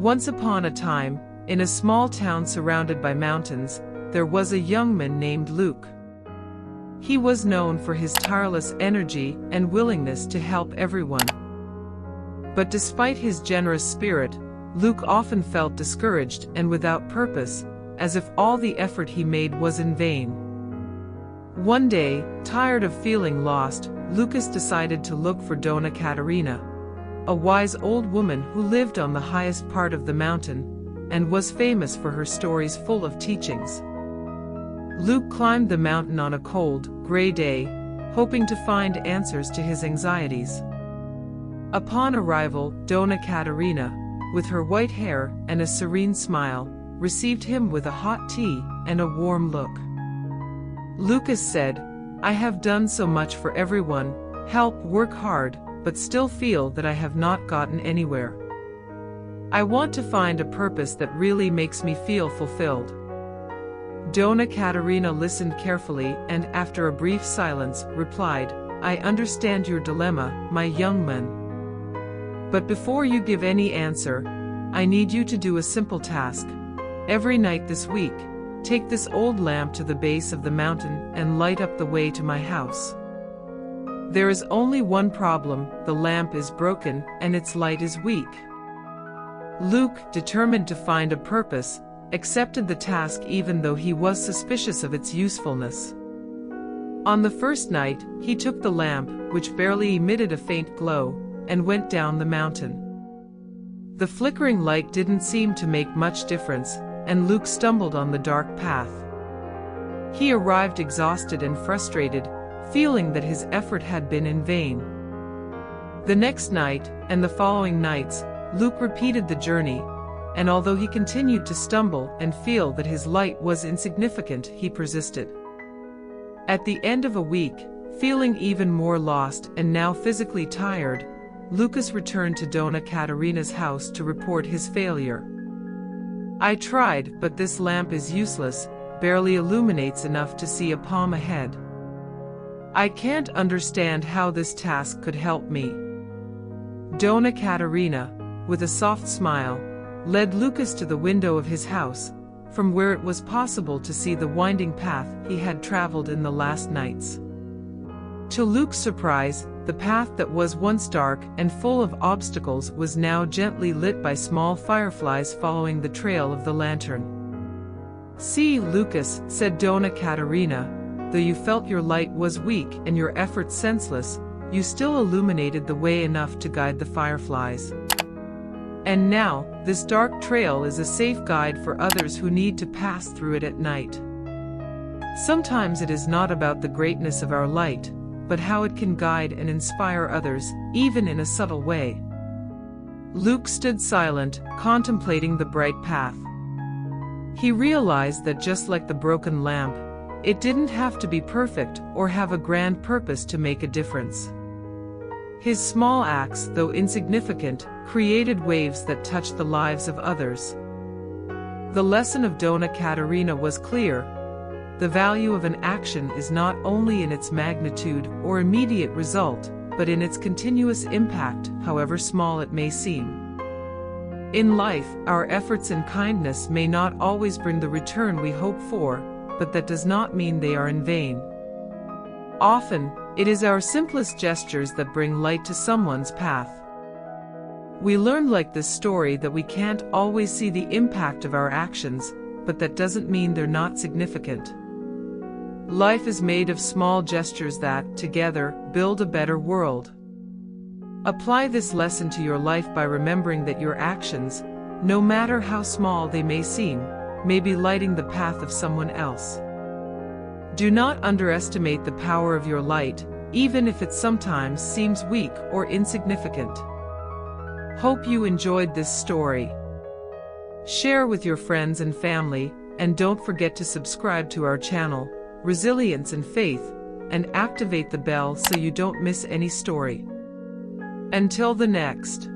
Once upon a time, in a small town surrounded by mountains, there was a young man named Luke. He was known for his tireless energy and willingness to help everyone. But despite his generous spirit, Luke often felt discouraged and without purpose, as if all the effort he made was in vain. One day, tired of feeling lost, Lucas decided to look for Dona Caterina, a wise old woman who lived on the highest part of the mountain and was famous for her stories full of teachings. Luke climbed the mountain on a cold, gray day, hoping to find answers to his anxieties. Upon arrival, Dona Caterina, with her white hair and a serene smile, received him with a hot tea and a warm look. Lucas said, "I have done so much for everyone, help, work hard, but still feel that I have not gotten anywhere. I want to find a purpose that really makes me feel fulfilled." Dona Caterina listened carefully and, after a brief silence, replied, "I understand your dilemma, my young man. But before you give any answer, I need you to do a simple task. Every night this week, take this old lamp to the base of the mountain and light up the way to my house. There is only one problem: the lamp is broken and its light is weak." Luke, determined to find a purpose, accepted the task even though he was suspicious of its usefulness. On the first night, he took the lamp, which barely emitted a faint glow, and went down the mountain. The flickering light didn't seem to make much difference, and Luke stumbled on the dark path. He arrived exhausted and frustrated, feeling that his effort had been in vain. The next night, and the following nights, Luke repeated the journey, and although he continued to stumble and feel that his light was insignificant, he persisted. At the end of a week, feeling even more lost and now physically tired, Lucas returned to Dona Caterina's house to report his failure. "I tried, but this lamp is useless, barely illuminates enough to see a palm ahead. I can't understand how this task could help me." Dona Caterina, with a soft smile, led Lucas to the window of his house, from where it was possible to see the winding path he had traveled in the last nights. To Luke's surprise, the path that was once dark and full of obstacles was now gently lit by small fireflies following the trail of the lantern. "See, Lucas," said Dona Caterina, "though you felt your light was weak and your efforts senseless, you still illuminated the way enough to guide the fireflies. And now, this dark trail is a safe guide for others who need to pass through it at night." Sometimes it is not about the greatness of our light, but how it can guide and inspire others, even in a subtle way. Luke stood silent, contemplating the bright path. He realized that just like the broken lamp, it didn't have to be perfect or have a grand purpose to make a difference. His small acts, though insignificant, created waves that touched the lives of others. The lesson of Dona Caterina was clear: the value of an action is not only in its magnitude or immediate result, but in its continuous impact, however small it may seem. In life, our efforts and kindness may not always bring the return we hope for, but that does not mean they are in vain. Often, it is our simplest gestures that bring light to someone's path. We learned like this story that we can't always see the impact of our actions, but that doesn't mean they're not significant. Life is made of small gestures that, together, build a better world. Apply this lesson to your life by remembering that your actions, no matter how small they may seem, may be lighting the path of someone else. Do not underestimate the power of your light, even if it sometimes seems weak or insignificant. Hope you enjoyed this story. Share with your friends and family, and don't forget to subscribe to our channel, Resilience and Faith, and activate the bell so you don't miss any story. Until the next.